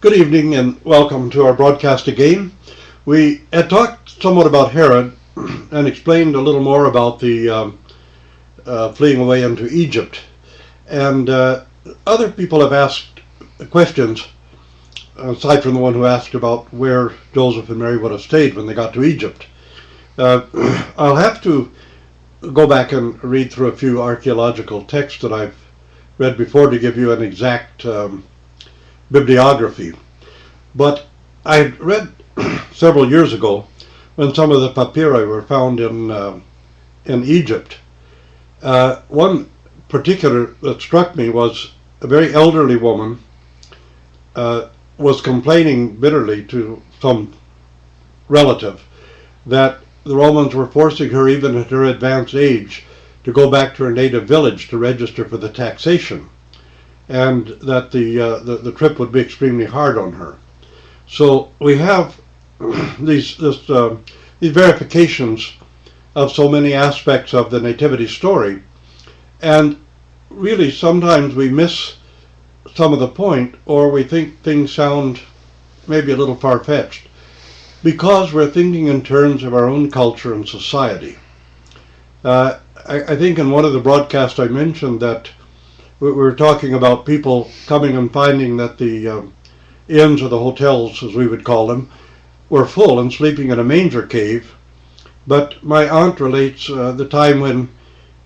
Good evening and welcome to our broadcast again. We had talked somewhat about Herod and explained a little more about the fleeing away into Egypt. And other people have asked questions, aside from the one who asked about where Joseph and Mary would have stayed when they got to Egypt. I'll have to go back and read through a few archaeological texts that I've read before to give you an exact bibliography. But I had read several years ago when some of the papyri were found in Egypt. One particular that struck me was a very elderly woman was complaining bitterly to some relative that the Romans were forcing her, even at her advanced age, to go back to her native village to register for the taxation, and that the trip would be extremely hard on her. So we have these verifications of so many aspects of the Nativity story, and really sometimes we miss some of the point, or we think things sound maybe a little far-fetched, because we're thinking in terms of our own culture and society. I think in one of the broadcasts I mentioned that we were talking about people coming and finding that the inns or the hotels, as we would call them, were full and sleeping in a manger cave. But my aunt relates the time when,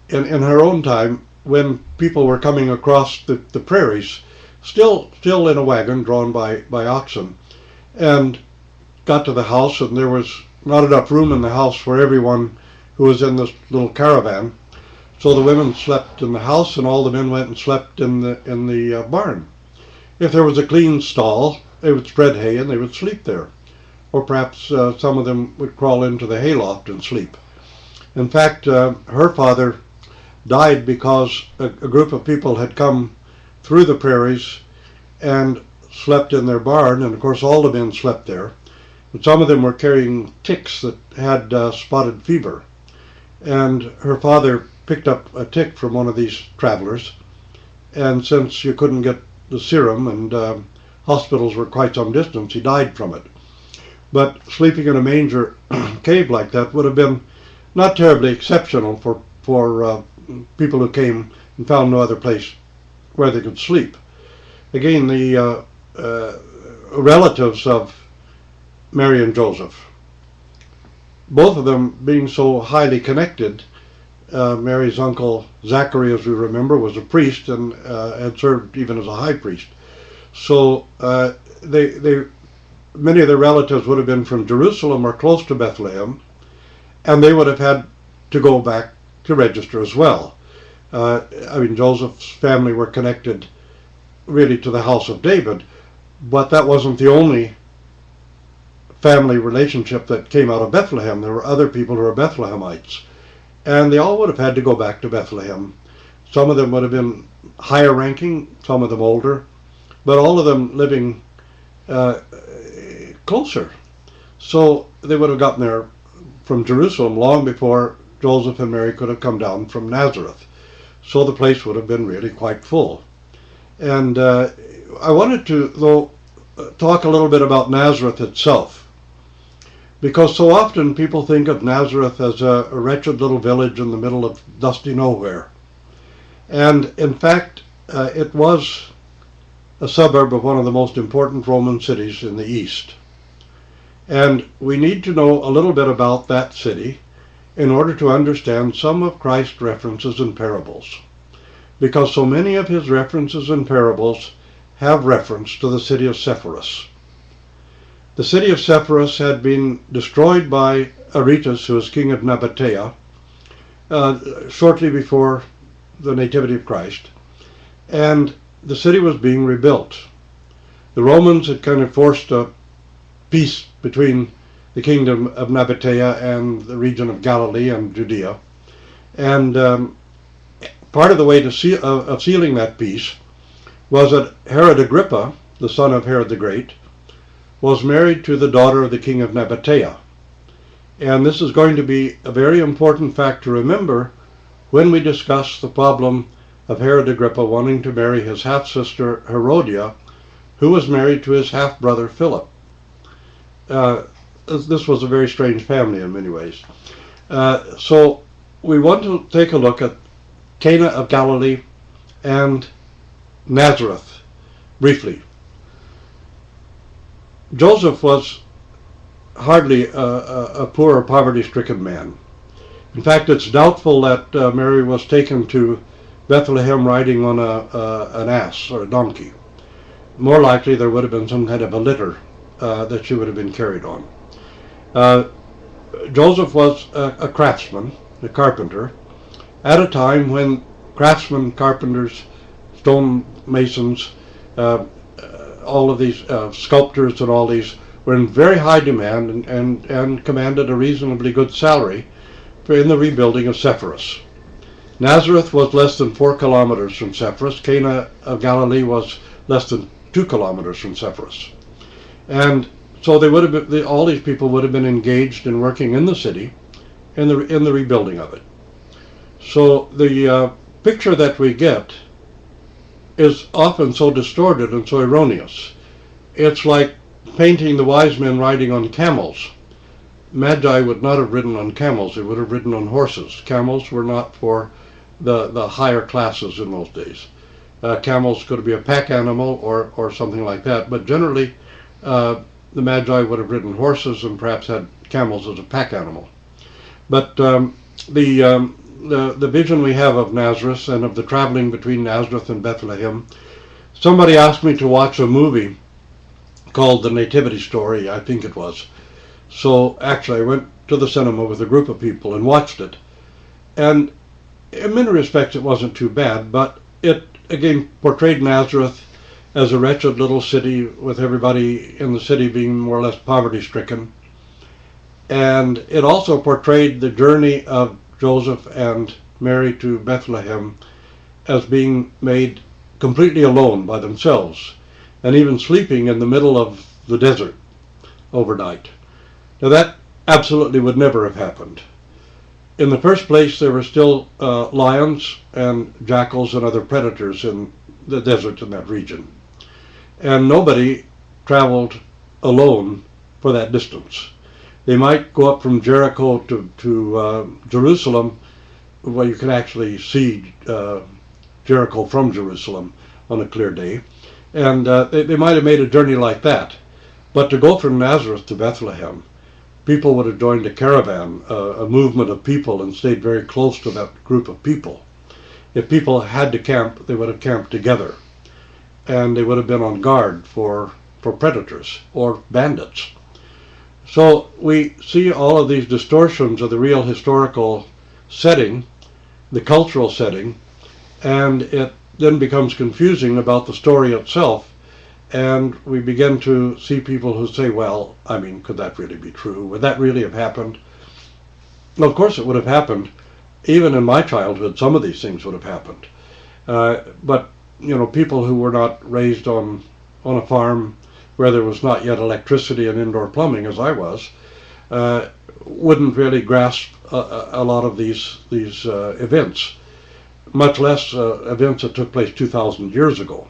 in her own time, when people were coming across the prairies, still in a wagon drawn by oxen, and got to the house, and there was not enough room in the house for everyone who was in this little caravan. So the women slept in the house, and all the men went and slept in the barn. If there was a clean stall, they would spread hay and they would sleep there. Or perhaps some of them would crawl into the hayloft and sleep. In fact, her father died because a group of people had come through the prairies and slept in their barn, and of course all the men slept there. But some of them were carrying ticks that had spotted fever. And her father picked up a tick from one of these travelers, and since you couldn't get the serum and hospitals were quite some distance, he died from it. But sleeping in a manger cave like that would have been not terribly exceptional for people who came and found no other place where they could sleep. Again, the relatives of Mary and Joseph, both of them being so highly connected. Mary's uncle Zachary, as we remember, was a priest and had served even as a high priest. So many of their relatives would have been from Jerusalem or close to Bethlehem, and they would have had to go back to register as well. Joseph's family were connected really to the house of David, but that wasn't the only family relationship that came out of Bethlehem. There were other people who were Bethlehemites, and they all would have had to go back to Bethlehem. Some of them would have been higher ranking, some of them older, but all of them living closer. So they would have gotten there from Jerusalem long before Joseph and Mary could have come down from Nazareth. So the place would have been really quite full. And I wanted to, though, talk a little bit about Nazareth itself, because so often people think of Nazareth as a wretched little village in the middle of dusty nowhere. And in fact, it was a suburb of one of the most important Roman cities in the East. And we need to know a little bit about that city in order to understand some of Christ's references and parables, because so many of his references and parables have reference to the city of Sepphoris. The city of Sepphoris had been destroyed by Aretas, who was king of Nabatea, shortly before the Nativity of Christ, and the city was being rebuilt. The Romans had kind of forced a peace between the kingdom of Nabatea and the region of Galilee and Judea, and part of the way of sealing that peace was that Herod Agrippa, the son of Herod the Great, was married to the daughter of the king of Nabatea. And this is going to be a very important fact to remember when we discuss the problem of Herod Agrippa wanting to marry his half-sister Herodia, who was married to his half-brother Philip. This was a very strange family in many ways. So we want to take a look at Cana of Galilee and Nazareth briefly. Joseph was hardly a poor or poverty-stricken man. In fact, it's doubtful that Mary was taken to Bethlehem riding on an ass or a donkey. More likely there would have been some kind of a litter that she would have been carried on. Joseph was a craftsman, a carpenter, at a time when craftsmen, carpenters, stone masons, all of these sculptors and all these were in very high demand and commanded a reasonably good salary in the rebuilding of Sepphoris. Nazareth was less than 4 kilometers from Sepphoris. Cana of Galilee was less than 2 kilometers from Sepphoris. And so they would have been, all these people would have been engaged in working in the city, in the rebuilding of it. So the picture that we get is often so distorted and so erroneous. It's like painting the wise men riding on camels. Magi would not have ridden on camels, they would have ridden on horses. Camels were not for the higher classes in those days. Camels could be a pack animal or something like that, but generally the Magi would have ridden horses and perhaps had camels as a pack animal. But the vision we have of Nazareth and of the traveling between Nazareth and Bethlehem, somebody asked me to watch a movie called The Nativity Story, I think it was. So actually I went to the cinema with a group of people and watched it. And in many respects it wasn't too bad, but it again portrayed Nazareth as a wretched little city with everybody in the city being more or less poverty-stricken. And it also portrayed the journey of Joseph and Mary to Bethlehem as being made completely alone by themselves, and even sleeping in the middle of the desert overnight. Now that absolutely would never have happened. In the first place, there were still lions and jackals and other predators in the desert in that region. And nobody traveled alone for that distance. They might go up from Jericho to Jerusalem, where you can actually see Jericho from Jerusalem on a clear day. And they might have made a journey like that. But to go from Nazareth to Bethlehem, people would have joined a caravan, a movement of people, and stayed very close to that group of people. If people had to camp, they would have camped together. And they would have been on guard for predators or bandits. So we see all of these distortions of the real historical setting, the cultural setting, and it then becomes confusing about the story itself. And we begin to see people who say, well, I mean, could that really be true? Would that really have happened? Well, of course it would have happened. Even in my childhood, some of these things would have happened. But, you know, people who were not raised on a farm where there was not yet electricity and indoor plumbing, as I was, wouldn't really grasp a lot of these events, much less events that took place 2,000 years ago.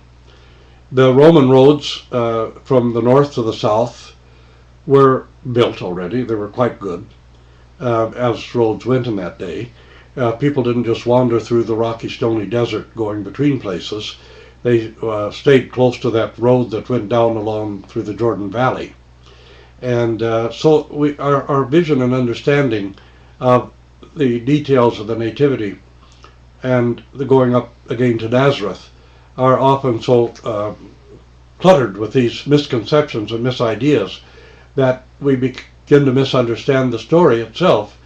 The Roman roads from the north to the south were built already. They were quite good, as roads went in that day. People didn't just wander through the rocky, stony desert going between places. They stayed close to that road that went down along through the Jordan Valley. And so our vision and understanding of the details of the Nativity and the going up again to Nazareth are often so cluttered with these misconceptions and misideas that we begin to misunderstand the story itself.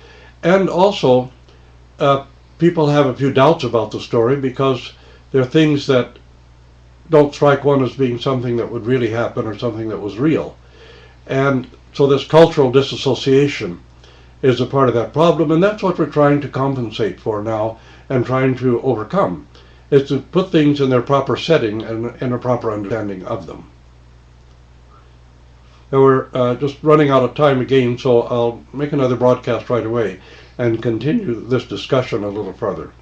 And also, people have a few doubts about the story because there are things that don't strike one as being something that would really happen or something that was real. And so this cultural disassociation is a part of that problem, and that's what we're trying to compensate for now and trying to overcome, is to put things in their proper setting and a proper understanding of them. Now we're just running out of time again, so I'll make another broadcast right away and continue this discussion a little further.